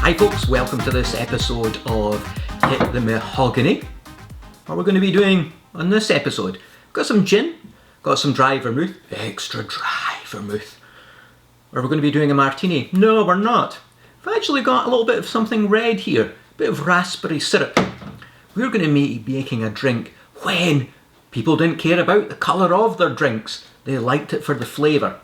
Hi folks, welcome to this episode of Hit the Mahogany. What we're going to be doing on this episode, got some gin, got some dry vermouth, extra dry vermouth. Are we going to be doing a martini? No, we're not. We've actually got a little bit of something red here, a bit of raspberry syrup. We're going to be making a drink when people didn't care about the colour of their drinks. They liked it for the flavour.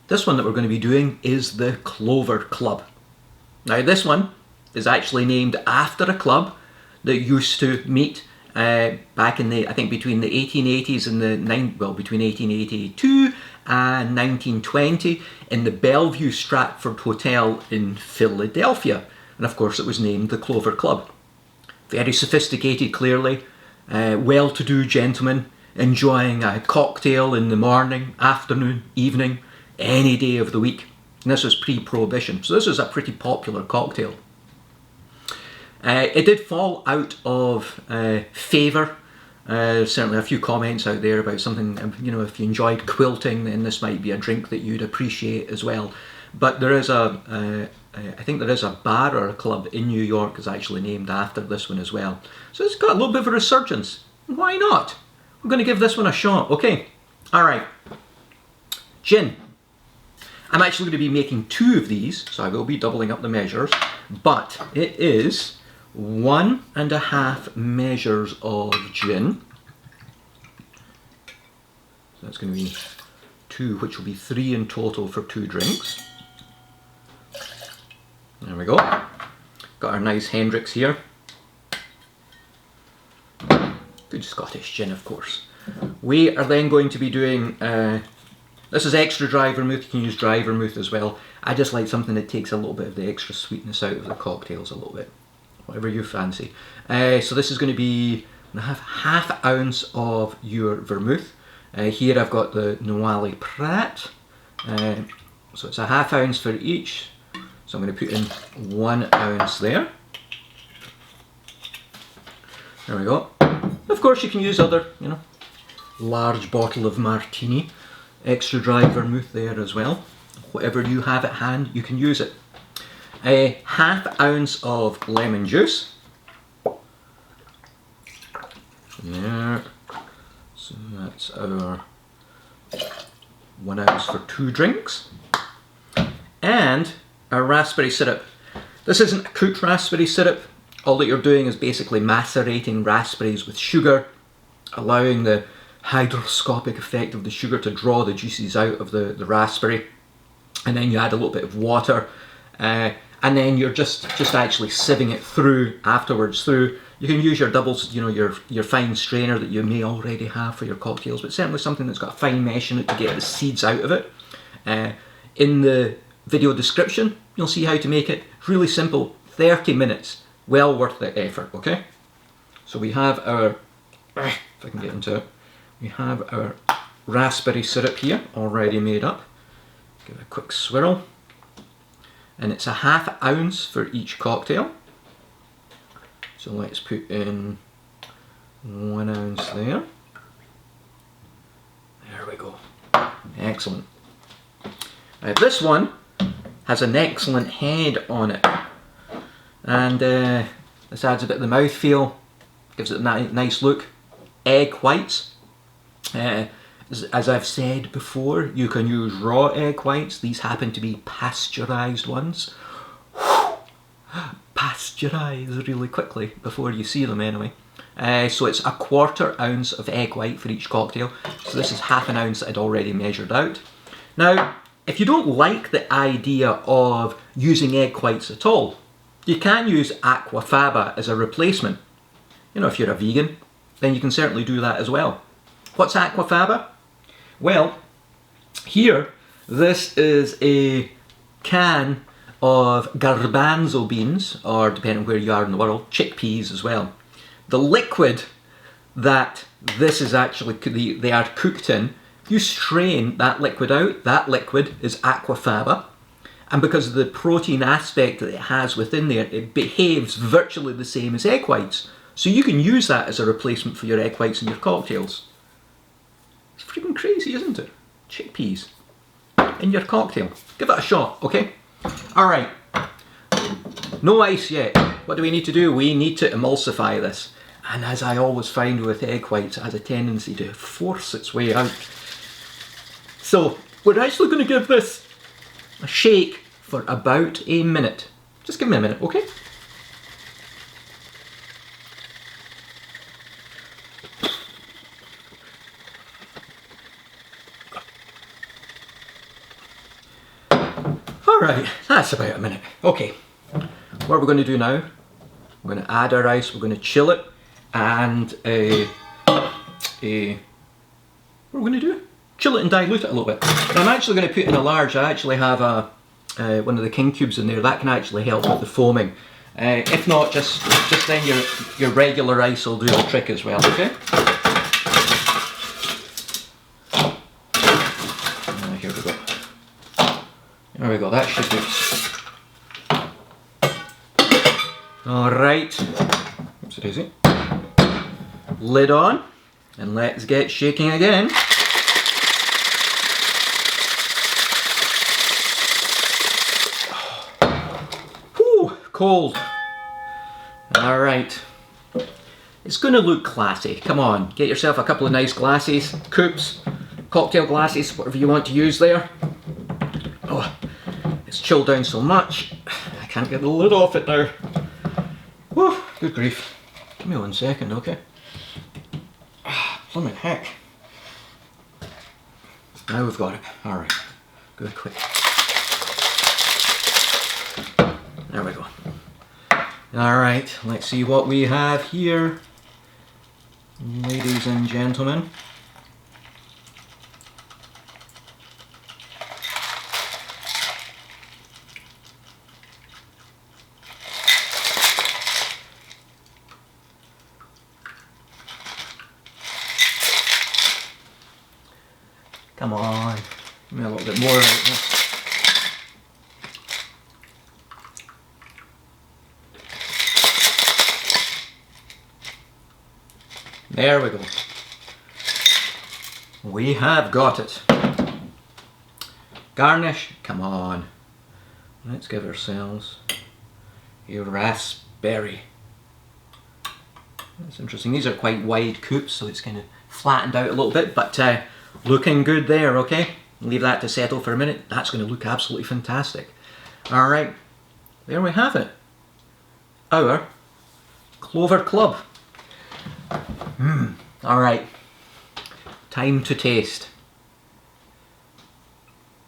This one that we're going to be doing is the Clover Club. Now this one is actually named after a club that used to meet back in the, I think between the 1880s and between 1882 and 1920 in the Bellevue-Stratford Hotel in Philadelphia. And of course it was named the Clover Club. Very sophisticated, clearly, well-to-do gentlemen enjoying a cocktail in the morning, afternoon, evening, any day of the week. And this was pre-prohibition, so this was a pretty popular cocktail. It did fall out of favour. Certainly a few comments out there about something, you know, if you enjoyed quilting, then this might be a drink that you'd appreciate as well. But there is I think there is a bar or a club in New York that's actually named after this one as well. So it's got a little bit of a resurgence. Why not? We're going to give this one a shot, okay? Alright. Gin. I'm actually going to be making 2 of these, so I will be doubling up the measures, but it is 1.5 measures of gin. So that's going to be 2, which will be 3 in total for 2 drinks. There we go. Got our nice Hendrix here. Good Scottish gin, of course. We are then going to be doing... this is extra dry vermouth. You can use dry vermouth as well. I just like something that takes a little bit of the extra sweetness out of the cocktails a little bit. Whatever you fancy. So this is going to be half ounce of your vermouth. Here I've got the Noailles Prat. So it's a half ounce for each. So I'm going to put in 1 ounce there. There we go. Of course you can use other, you know, large bottle of martini. Extra dry vermouth there as well. Whatever you have at hand, you can use it. A half ounce of lemon juice. There. So that's our 1 ounce for 2 drinks. And our raspberry syrup. This isn't a cooked raspberry syrup. All that you're doing is basically macerating raspberries with sugar, allowing the hygroscopic effect of the sugar to draw the juices out of the raspberry, and then you add a little bit of water, and then you're just actually sieving it through afterwards. You can use your doubles, you know, your fine strainer that you may already have for your cocktails, but certainly something that's got a fine mesh in it to get the seeds out of it. In the video description you'll see how to make it. Really simple, 30 minutes, well worth the effort. Okay, so we have our, if I can get into it, we have our raspberry syrup here already made up. Give it a quick swirl. And it's a half ounce for each cocktail. So let's put in 1 ounce there. There we go. Excellent. Now this one has an excellent head on it. And this adds a bit of the mouthfeel, gives it a nice look. Egg whites. As I've said before, you can use raw egg whites. These happen to be pasteurised ones. Pasteurise really quickly before you see them anyway. So it's a 1/4 ounce of egg white for each cocktail. So this is half an ounce that I'd already measured out. Now, if you don't like the idea of using egg whites at all, you can use aquafaba as a replacement. You know, if you're a vegan, then you can certainly do that as well. What's aquafaba? Well, here, this is a can of garbanzo beans, or depending on where you are in the world, chickpeas as well. The liquid that this is actually, they are cooked in, you strain that liquid out, that liquid is aquafaba. And because of the protein aspect that it has within there, it behaves virtually the same as egg whites. So you can use that as a replacement for your egg whites in your cocktails. It's freaking crazy, isn't it? Chickpeas in your cocktail. Give it a shot, okay? Alright. no ice yet. What do we need to do? We need to emulsify this. And as I always find with egg whites, it has a tendency to force its way out. So we're actually going to give this a shake for about a minute. Just give me a minute, okay? Alright, that's about a minute. Okay, what we're going to do now, we're going to add our ice, we're going to chill it, and what are we going to do? Chill it and dilute it a little bit. And I'm actually going to put in a large, I actually have one of the king cubes in there, that can actually help with the foaming. If not, just then your regular ice will do the trick as well, okay? Here we go. There we go, that should do. Alright, oops it is. Lid on, and let's get shaking again. Whew, cold. Alright. It's going to look classy. Come on, get yourself a couple of nice glasses, coupes, cocktail glasses, whatever you want to use there. Oh, it's chilled down so much, I can't get the lid off it now. Whew, good grief. Give me 1 second, okay? Blimmin' heck. Now we've got it. Alright, good, quick. There we go. Alright, let's see what we have here. Ladies and gentlemen. Come on, give me a little bit more right there. There we go. We have got it. Garnish, come on. Let's give ourselves a raspberry. That's interesting. These are quite wide coupes, so it's kind of flattened out a little bit, but looking good there, okay? Leave that to settle for a minute. That's going to look absolutely fantastic. Alright, there we have it. Our Clover Club. Alright, time to taste.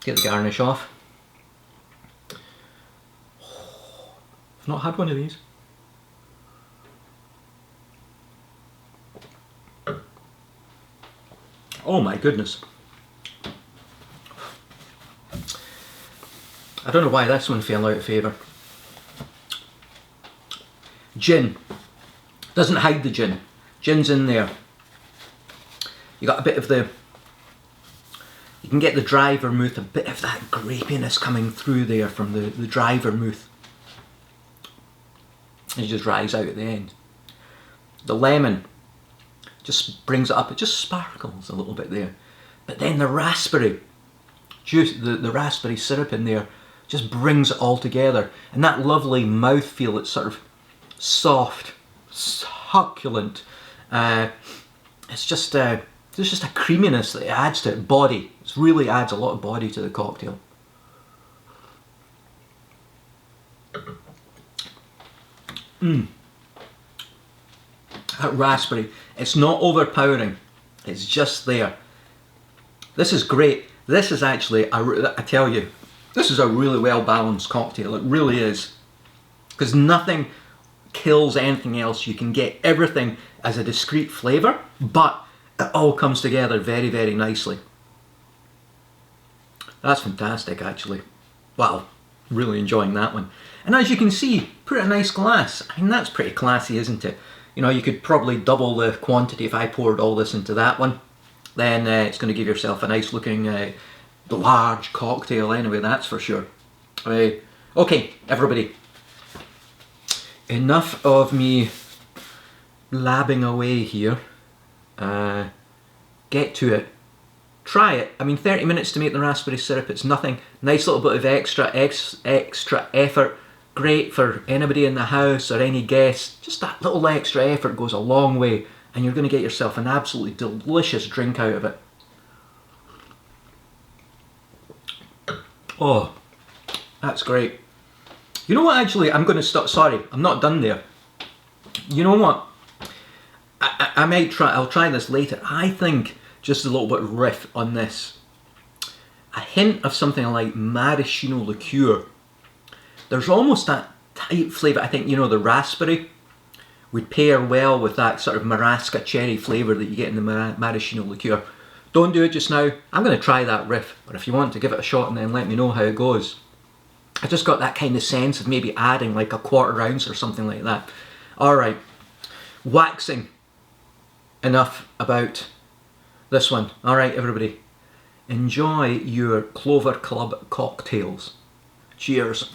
Get the garnish off. I've not had one of these. Oh my goodness. I don't know why this one fell out of favour. Gin. Doesn't hide the gin. Gin's in there. You got a bit of the, you can get the dry vermouth, a bit of that grapiness coming through there from the dry vermouth. It just dries out at the end. The lemon just brings it up, it just sparkles a little bit there. But then the raspberry juice, the raspberry syrup in there just brings it all together. And that lovely mouthfeel, it's sort of soft, succulent. It's just there's just a creaminess that it adds to it. Body. It really adds a lot of body to the cocktail. That raspberry, it's not overpowering, it's just there. This is great. This is actually, I tell you, this is a really well balanced cocktail, it really is. Because nothing kills anything else. You can get everything as a discrete flavour, but it all comes together very, very nicely. That's fantastic actually. Wow, really enjoying that one. And as you can see, put a nice glass. I mean, that's pretty classy, isn't it? You know, you could probably double the quantity if I poured all this into that one. Then it's going to give yourself a nice looking large cocktail anyway, that's for sure. Okay, everybody. Enough of me blabbing away here. Get to it. Try it. I mean, 30 minutes to make the raspberry syrup, it's nothing. Nice little bit of extra effort. Great for anybody in the house or any guests. Just that little extra effort goes a long way, and you're going to get yourself an absolutely delicious drink out of it. Oh, that's great. You know what, actually, I'm going to stop. Sorry, I'm not done there. You know what? I might try, I'll try this later. I think just a little bit riff on this. A hint of something like maraschino liqueur. There's almost that type flavour. I think, you know, the raspberry would pair well with that sort of marasca cherry flavour that you get in the maraschino liqueur. Don't do it just now. I'm going to try that riff, but if you want to give it a shot and then let me know how it goes. I just got that kind of sense of maybe adding like a 1/4 ounce or something like that. Alright, waxing enough about this one. Alright everybody, enjoy your Clover Club cocktails. Cheers.